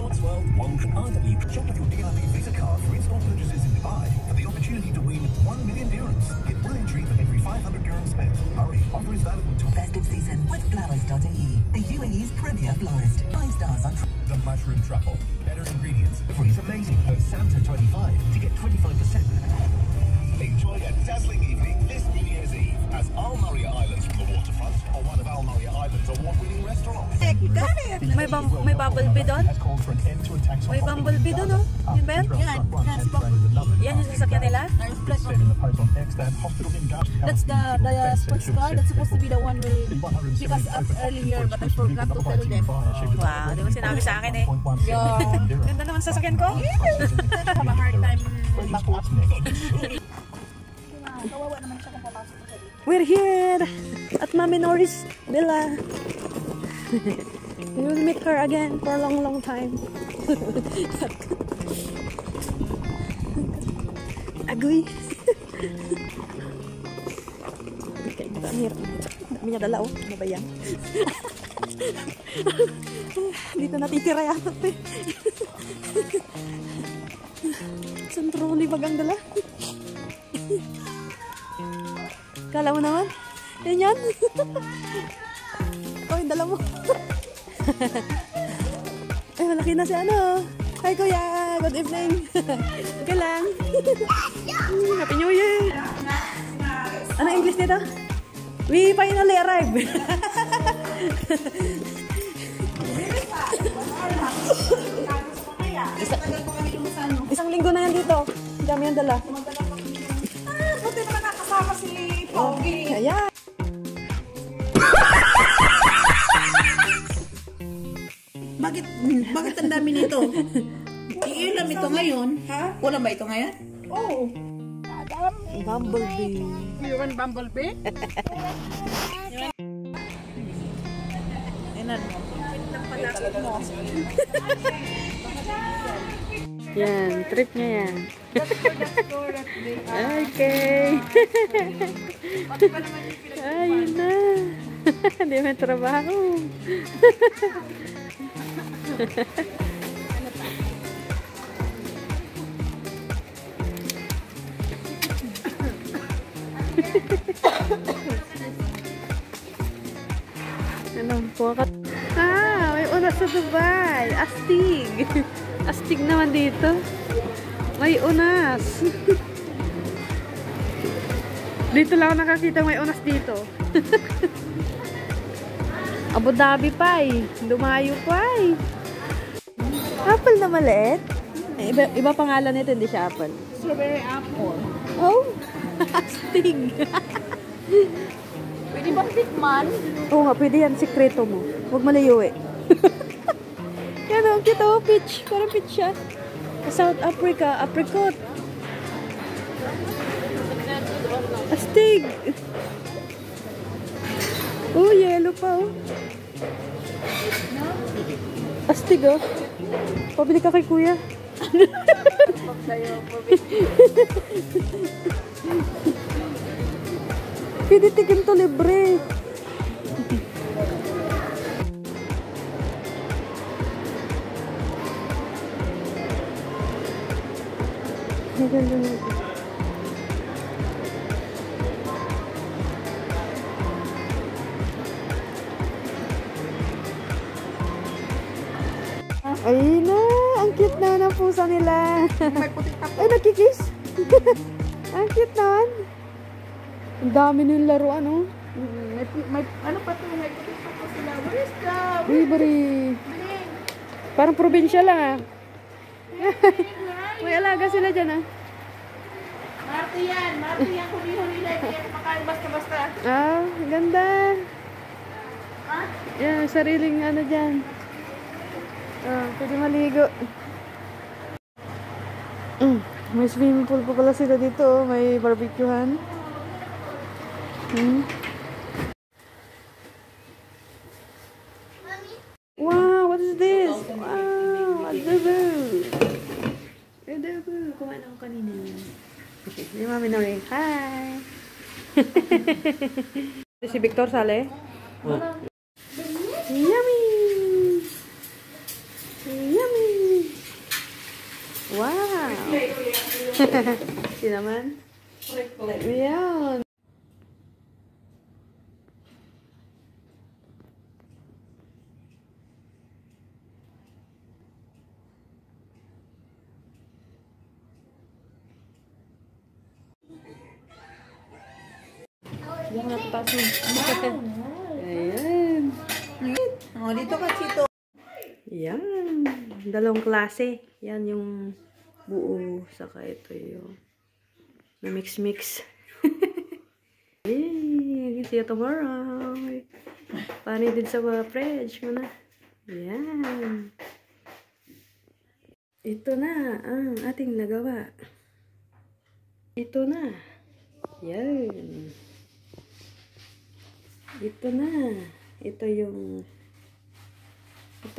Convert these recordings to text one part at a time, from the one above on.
Resorts World, one can either shop with your DIB Visa card for in-store purchases in Dubai for the opportunity to win 1 million dirhams. Get one entry for every 500 dirhams spent. Hurry, offer is valid until festive season with Flowers.ae, the UAE's premier florist. 5 stars on the mushroom truffle. Better ingredients. Freeze amazing. Code Santa25 to get 25%. Enjoy a dazzling evening this New Year's Eve as Al Maria Islands from the waterfront or one of Al Maria Islands award-winning restaurants. May bumblebee doon? May bumblebee doon, oh. Yun ba yun? Yan yung sasakyan nila? That's the sports car. That's supposed to be the one we pick us up earlier, but I forgot to tell them. Wow, di mo sinabi sa akin eh. Ganda naman sasakyan ko. I have a hard time kawawa naman siya kung papasok ko. We're here at Mami Nori's villa. We will meet her again for a long time. Agoy. Okay, ang hirap. Dami niya dala, oh. Ano ba yan? Dito natitira yata. Isang trolley bagang dala. Kala mo naman? Yan yan? Oh, yung dala mo. Ay, malaki na si ano. Hi, kuya. Good evening. Okay lang. Happy New Year. Ano English nito? We finally arrived. Isang linggo na yan dito. Dami yan dala. Buti naman nakasama si Pogi. Ayan. Bakit ang dami nito? Iilam ito ngayon? Ha? Wala ba ito ngayon? Oo. Bumblebee. You want bumblebee? Inan mo. Yan, trip niya yan. Okay. Ayun na. Hindi may trabaho. Anong puwakat? Ah, may unas sa Dubai. Astig. Astig naman dito. May unas. Dito lang ako nakakita may unas dito. Abu Dhabi pa eh. Dumayo pa eh. Apple na maliit. Iba pangalan nito, hindi siya apple. Strawberry apple. Oh, astig. Pwede bang tikman? Oo nga, pwede yan. Sikreto mo. Huwag malayo eh. Yan o, cute o. Peach. Parang peach siya. South Africa. Apricot. Astig. Oh, yellow pa oh. Astig oh. Pabili ka kay kuya. Pwede tigim to libre. Ayun na, ang cute na ng pusa nila. Ay, nagkikis. Ang cute naman. Ang dami nilang laruan, oh. May ano pa ito? May putik pa po sila. Where is the... Bri. Parang probinsya lang, ah. May alaga sila dyan, ah. Marte yan. Huli-huli na. Hindi yan kumakain basta-basta. Ah, ganda. Ha? Yan, sariling ano dyan. Ah, pwede maligo. May swimming pool pa pala sila dito, oh. May barbecuehan. Wow, what is this? Wow, adobo. Adobo. Kumain ako kanina. Si Mami Nori. Hi. Si Victor sale. Yummy. Yummy. Di naman? Ayan. Yan ang paso. Ayan. Oh, dito ka, Chito. Yan. Dalawang klase. Yan yung buo. Saka ito yung na mix-mix. Yay! See you tomorrow. Pani din sa fridge mo na. Yan. Ito na ang ating nagawa. Ito na. Yan. Ito na. Ito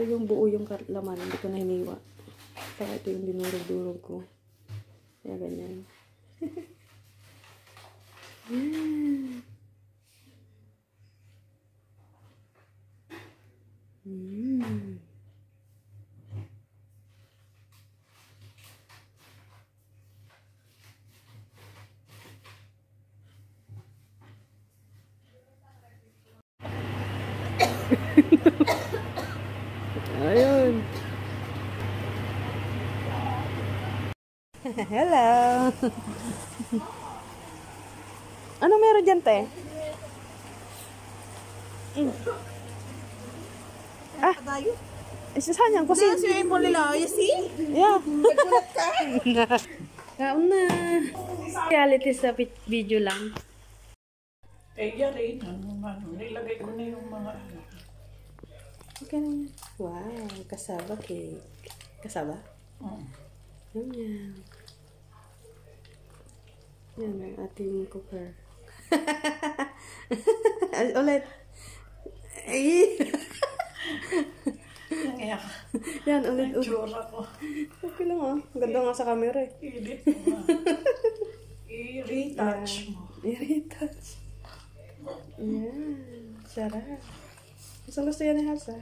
yung buo yung laman. Hindi ko na hiniwa. Saka ito yung dinurog-durog ko. Kaya ganyan. Yan. Ayun. Hello. Ano meron dyan, te? Ah, isa saan yan? Kasi... You see? Yeah. Kaon na. Reality sa video lang. Rin. Nilagay ko na yung mga ano. Okay na yan. Wow, kasaba cake. Kasaba? Yan. Yan ang ating cooker. Ulit. Ay. Yan, ulit. Tsura ko. Okay lang oh. Ganda nga sa camera eh. Edit mo. I-retouch mo. I-retouch. Yan. Sarap. Gusto yan ni Hasa.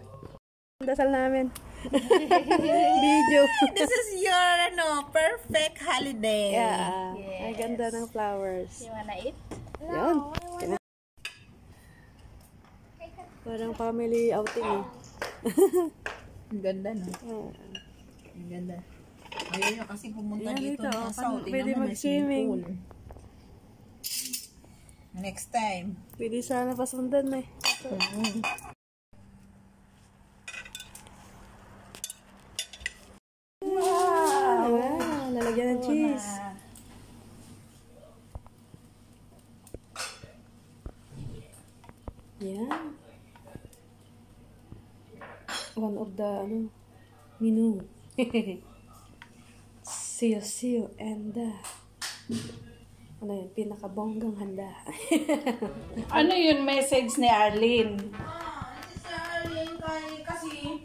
Dasal namin. Video. This is your perfect holiday. Yeah. Ay ganda ng flowers. You wanna eat? Yan. Parang family outing eh. Ang ganda, no? Ang ganda. Ayaw nyo kasi pumunta Yan, dito ito, na Saudi. pwede Naman may mag-swimming. swimming pool. Next time. Pwede sana pasundan eh. Wow! Lalagyan ng cheese. Yan. One of the menu. See you, and ano yun, pinakabonggang handa. Ano yun message ni Arlene? Kasi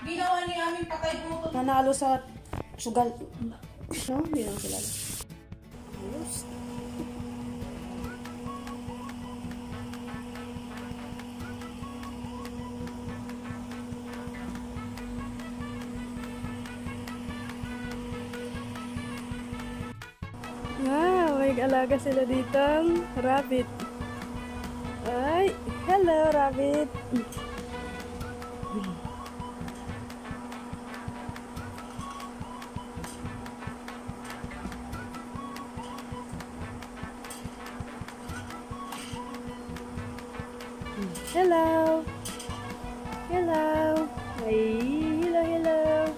ginawa ni aming patay puto. Nanalo sa sugal. No, hindi lang sila. Ayos. Wow, may alaga sila ditong rabbit. Ay, hello rabbit. Hello. Hello. Ay, hello.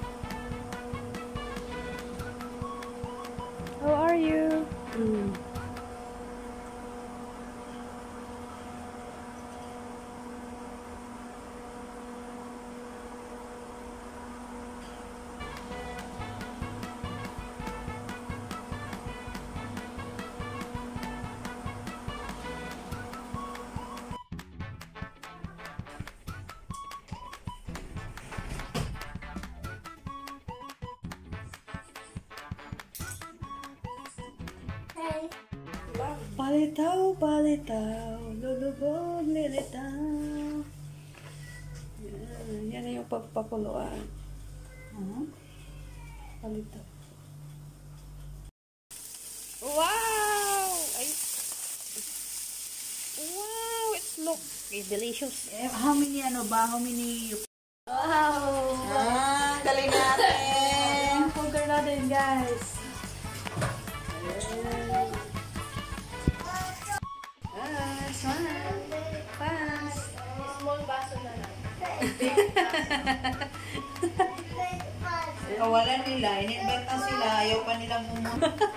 How are you? Palitaw, lulubog, lilitaw. Yan na yung pagpapuluan. Palitaw. Oh, Wow! Ay. Wow! It's look delicious. How many How many? Wow! Galing natin. Poker natin, guys. Smile. Fast. Small baso na lang. Kawalan nila, in-invite na sila, ayaw pa nilang pumunta.